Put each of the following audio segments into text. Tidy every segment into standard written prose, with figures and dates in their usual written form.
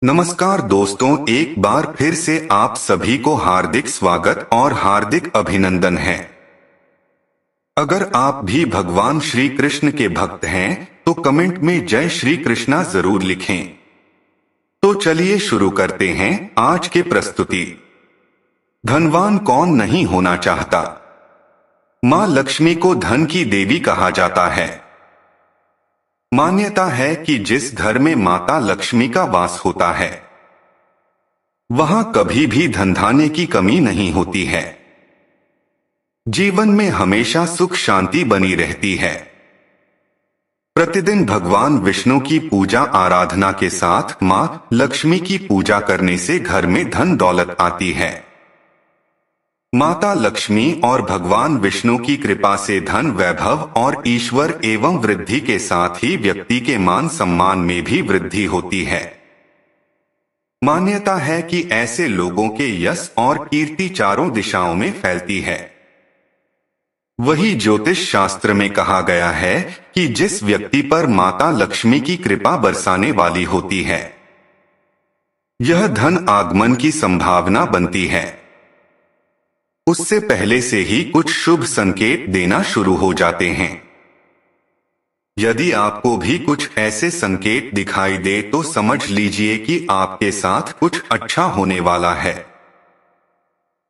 नमस्कार दोस्तों, एक बार फिर से आप सभी को हार्दिक स्वागत और हार्दिक अभिनंदन है। अगर आप भी भगवान श्री कृष्ण के भक्त हैं तो कमेंट में जय श्री कृष्णा जरूर लिखें। तो चलिए शुरू करते हैं आज के प्रस्तुति। धनवान कौन नहीं होना चाहता। माँ लक्ष्मी को धन की देवी कहा जाता है। मान्यता है कि जिस घर में माता लक्ष्मी का वास होता है वहां कभी भी धन धान्य की कमी नहीं होती है। जीवन में हमेशा सुख शांति बनी रहती है। प्रतिदिन भगवान विष्णु की पूजा आराधना के साथ मां लक्ष्मी की पूजा करने से घर में धन दौलत आती है। माता लक्ष्मी और भगवान विष्णु की कृपा से धन वैभव और ईश्वर एवं वृद्धि के साथ ही व्यक्ति के मान सम्मान में भी वृद्धि होती है। मान्यता है कि ऐसे लोगों के यश और कीर्ति चारों दिशाओं में फैलती है। वही ज्योतिष शास्त्र में कहा गया है कि जिस व्यक्ति पर माता लक्ष्मी की कृपा बरसाने वाली होती है यह धन आगमन की संभावना बनती है। उससे पहले से ही कुछ शुभ संकेत देना शुरू हो जाते हैं। यदि आपको भी कुछ ऐसे संकेत दिखाई दे तो समझ लीजिए कि आपके साथ कुछ अच्छा होने वाला है।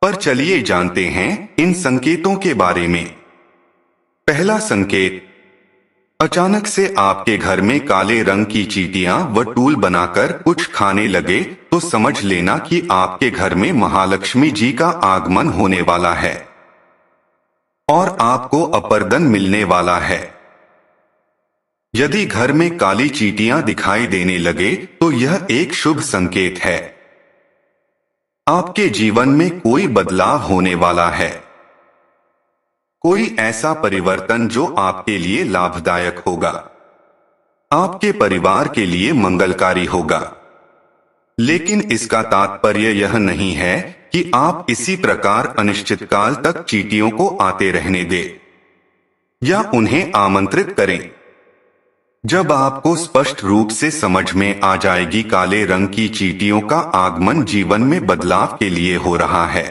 पर चलिए जानते हैं इन संकेतों के बारे में। पहला संकेत, अचानक से आपके घर में काले रंग की चींटियां व टूल बनाकर कुछ खाने लगे तो समझ लेना कि आपके घर में महालक्ष्मी जी का आगमन होने वाला है और आपको अपर्दन मिलने वाला है। यदि घर में काली चींटियां दिखाई देने लगे तो यह एक शुभ संकेत है। आपके जीवन में कोई बदलाव होने वाला है। कोई ऐसा परिवर्तन जो आपके लिए लाभदायक होगा, आपके परिवार के लिए मंगलकारी होगा। लेकिन इसका तात्पर्य यह नहीं है कि आप इसी प्रकार अनिश्चित काल तक चींटियों को आते रहने दें या उन्हें आमंत्रित करें। जब आपको स्पष्ट रूप से समझ में आ जाएगी काले रंग की चींटियों का आगमन जीवन में बदलाव के लिए हो रहा है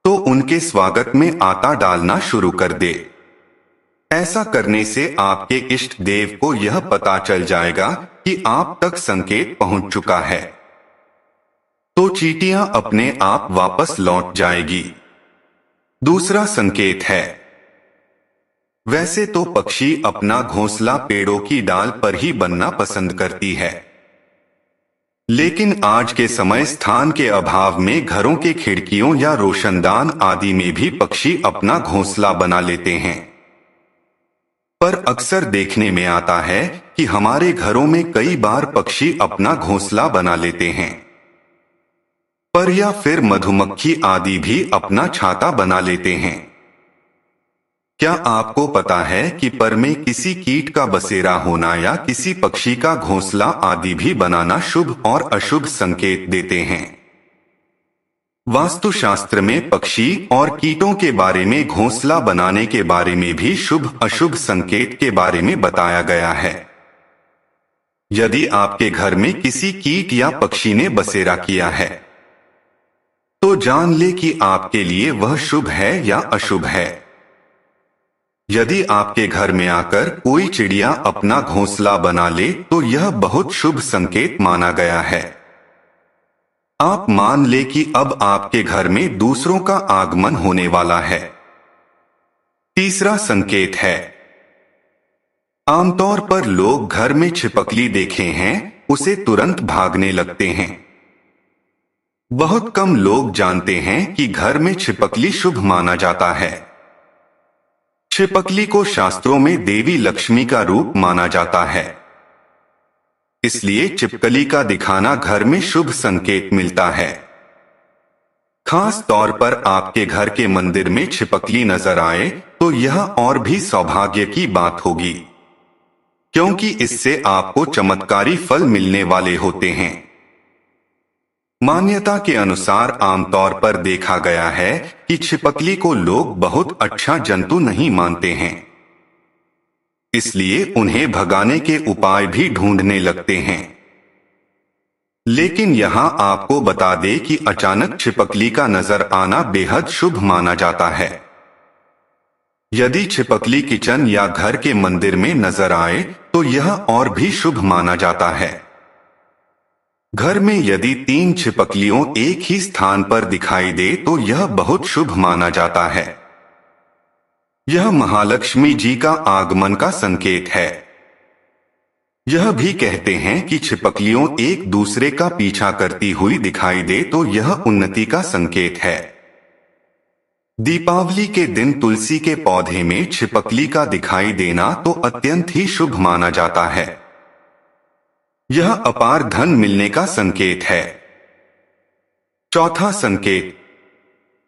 तो उनके स्वागत में आता डालना शुरू कर दे। ऐसा करने से आपके इष्ट देव को यह पता चल जाएगा कि आप तक संकेत पहुंच चुका है तो चींटियां अपने आप वापस लौट जाएगी। दूसरा संकेत है, वैसे तो पक्षी अपना घोंसला पेड़ों की डाल पर ही बनना पसंद करती है, लेकिन आज के समय स्थान के अभाव में घरों के खिड़कियों या रोशनदान आदि में भी पक्षी अपना घोंसला बना लेते हैं। पर अक्सर देखने में आता है कि हमारे घरों में कई बार पक्षी अपना घोंसला बना लेते हैं। पर या फिर मधुमक्खी आदि भी अपना छाता बना लेते हैं। क्या आपको पता है कि पर में किसी कीट का बसेरा होना या किसी पक्षी का घोंसला आदि भी बनाना शुभ और अशुभ संकेत देते हैं। वास्तुशास्त्र में पक्षी और कीटों के बारे में घोंसला बनाने के बारे में भी शुभ अशुभ संकेत के बारे में बताया गया है। यदि आपके घर में किसी कीट या पक्षी ने बसेरा किया है तो जान ले कि आपके लिए वह शुभ है या अशुभ है। यदि आपके घर में आकर कोई चिड़िया अपना घोंसला बना ले तो यह बहुत शुभ संकेत माना गया है। आप मान ले कि अब आपके घर में दूसरों का आगमन होने वाला है। तीसरा संकेत है, आमतौर पर लोग घर में छिपकली देखे हैं उसे तुरंत भागने लगते हैं। बहुत कम लोग जानते हैं कि घर में छिपकली शुभ माना जाता है। छिपकली को शास्त्रों में देवी लक्ष्मी का रूप माना जाता है, इसलिए छिपकली का दिखाना घर में शुभ संकेत मिलता है। खास तौर पर आपके घर के मंदिर में छिपकली नजर आए तो यह और भी सौभाग्य की बात होगी, क्योंकि इससे आपको चमत्कारी फल मिलने वाले होते हैं। मान्यता के अनुसार आमतौर पर देखा गया है कि छिपकली को लोग बहुत अच्छा जंतु नहीं मानते हैं, इसलिए उन्हें भगाने के उपाय भी ढूंढने लगते हैं। लेकिन यहाँ आपको बता दे कि अचानक छिपकली का नजर आना बेहद शुभ माना जाता है। यदि छिपकली किचन या घर के मंदिर में नजर आए तो यह और भी शुभ माना जाता है। घर में यदि 3 छिपकलियों एक ही स्थान पर दिखाई दे तो यह बहुत शुभ माना जाता है। यह महालक्ष्मी जी का आगमन का संकेत है। यह भी कहते हैं कि छिपकलियों एक दूसरे का पीछा करती हुई दिखाई दे तो यह उन्नति का संकेत है। दीपावली के दिन तुलसी के पौधे में छिपकली का दिखाई देना तो अत्यंत ही शुभ माना जाता है। यह अपार धन मिलने का संकेत है। चौथा संकेत,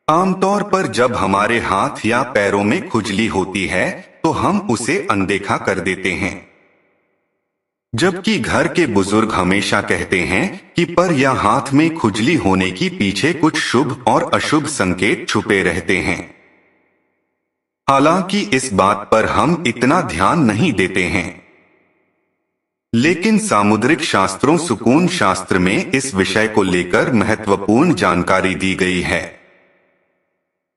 आमतौर पर जब हमारे हाथ या पैरों में खुजली होती है तो हम उसे अनदेखा कर देते हैं, जबकि घर के बुजुर्ग हमेशा कहते हैं कि पर या हाथ में खुजली होने की पीछे कुछ शुभ और अशुभ संकेत छुपे रहते हैं। हालांकि इस बात पर हम इतना ध्यान नहीं देते हैं, लेकिन सामुद्रिक शास्त्रों सुकून शास्त्र में इस विषय को लेकर महत्वपूर्ण जानकारी दी गई है।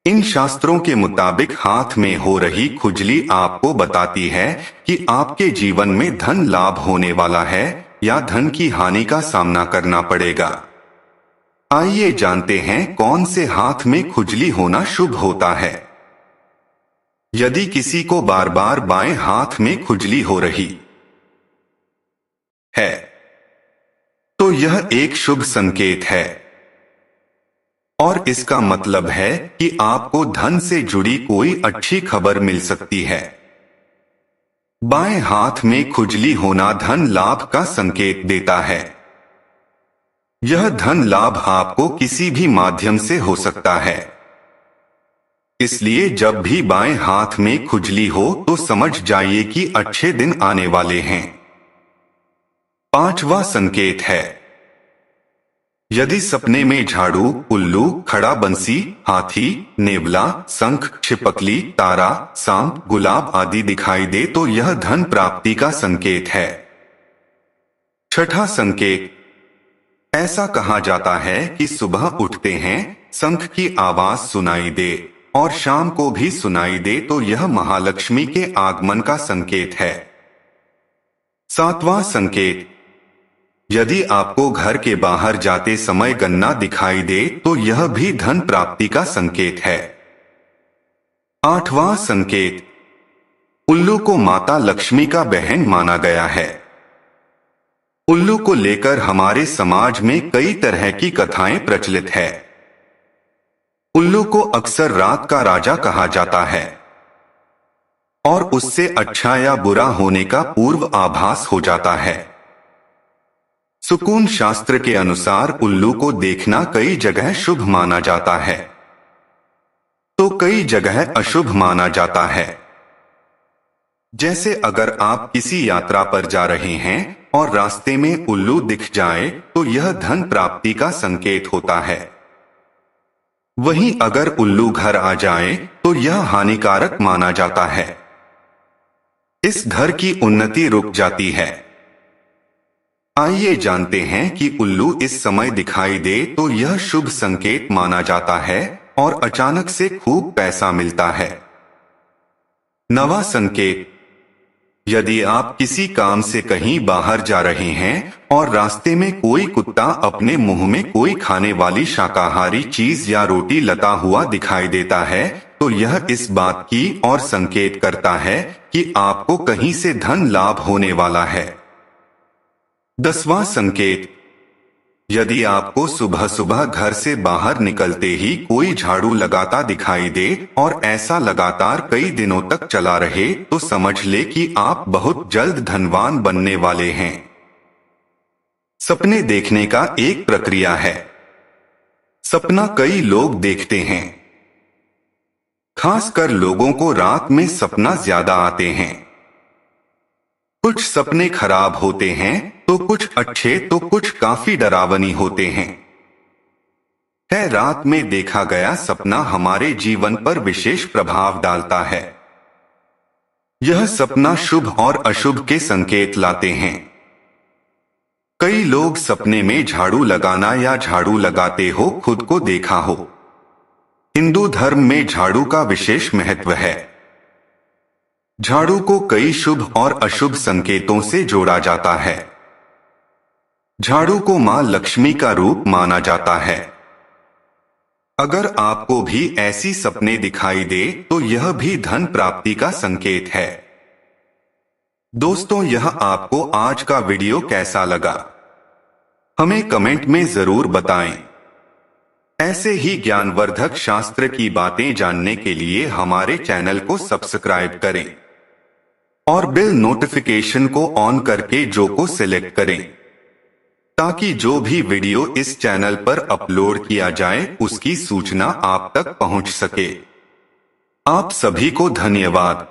इन शास्त्रों के मुताबिक हाथ में हो रही खुजली आपको बताती है कि आपके जीवन में धन लाभ होने वाला है या धन की हानि का सामना करना पड़ेगा। आइए जानते हैं कौन से हाथ में खुजली होना शुभ होता है। यदि किसी को बार बार बाएं हाथ में खुजली हो रही है तो यह एक शुभ संकेत है और इसका मतलब है कि आपको धन से जुड़ी कोई अच्छी खबर मिल सकती है। बाएं हाथ में खुजली होना धन लाभ का संकेत देता है। यह धन लाभ आपको किसी भी माध्यम से हो सकता है, इसलिए जब भी बाएं हाथ में खुजली हो तो समझ जाइए कि अच्छे दिन आने वाले हैं। पांचवा संकेत है, यदि सपने में झाड़ू, उल्लू, खड़ा बंसी, हाथी, नेवला, शंख, छिपकली, तारा, सांप, गुलाब आदि दिखाई दे तो यह धन प्राप्ति का संकेत है। छठा संकेत, ऐसा कहा जाता है कि सुबह उठते हैं शंख की आवाज सुनाई दे और शाम को भी सुनाई दे तो यह महालक्ष्मी के आगमन का संकेत है। सातवां संकेत, यदि आपको घर के बाहर जाते समय गन्ना दिखाई दे तो यह भी धन प्राप्ति का संकेत है। आठवां संकेत, उल्लू को माता लक्ष्मी का बहन माना गया है। उल्लू को लेकर हमारे समाज में कई तरह की कथाएं प्रचलित है। उल्लू को अक्सर रात का राजा कहा जाता है और उससे अच्छा या बुरा होने का पूर्व आभास हो जाता है। सुकून शास्त्र के अनुसार उल्लू को देखना कई जगह शुभ माना जाता है तो कई जगह अशुभ माना जाता है। जैसे अगर आप किसी यात्रा पर जा रहे हैं और रास्ते में उल्लू दिख जाए तो यह धन प्राप्ति का संकेत होता है। वहीं अगर उल्लू घर आ जाए तो यह हानिकारक माना जाता है। इस घर की उन्नति रुक जाती है। आइए जानते हैं कि उल्लू इस समय दिखाई दे तो यह शुभ संकेत माना जाता है और अचानक से खूब पैसा मिलता है। नवा संकेत, यदि आप किसी काम से कहीं बाहर जा रहे हैं और रास्ते में कोई कुत्ता अपने मुंह में कोई खाने वाली शाकाहारी चीज या रोटी लता हुआ दिखाई देता है तो यह इस बात की और संकेत करता है कि आपको कहीं से धन लाभ होने वाला है। 10वां संकेत, यदि आपको सुबह सुबह घर से बाहर निकलते ही कोई झाड़ू लगाता दिखाई दे और ऐसा लगातार कई दिनों तक चला रहे तो समझ ले कि आप बहुत जल्द धनवान बनने वाले हैं। सपने देखने का एक प्रक्रिया है। सपना कई लोग देखते हैं। खासकर लोगों को रात में सपना ज्यादा आते हैं। कुछ सपने खराब होते हैं तो कुछ अच्छे तो कुछ काफी डरावनी होते हैं। रात में देखा गया सपना हमारे जीवन पर विशेष प्रभाव डालता है। यह सपना शुभ और अशुभ के संकेत लाते हैं। कई लोग सपने में झाड़ू लगाना या झाड़ू लगाते हो खुद को देखा हो। हिंदू धर्म में झाड़ू का विशेष महत्व है। झाड़ू को कई शुभ और अशुभ संकेतों से जोड़ा जाता है। झाड़ू को मां लक्ष्मी का रूप माना जाता है। अगर आपको भी ऐसी सपने दिखाई दे तो यह भी धन प्राप्ति का संकेत है। दोस्तों, यह आपको आज का वीडियो कैसा लगा, हमें कमेंट में जरूर बताएं। ऐसे ही ज्ञानवर्धक शास्त्र की बातें जानने के लिए हमारे चैनल को सब्सक्राइब करें और बेल नोटिफिकेशन को ऑन करके जो को सिलेक्ट करें, ताकि जो भी वीडियो इस चैनल पर अपलोड किया जाए उसकी सूचना आप तक पहुंच सके। आप सभी को धन्यवाद।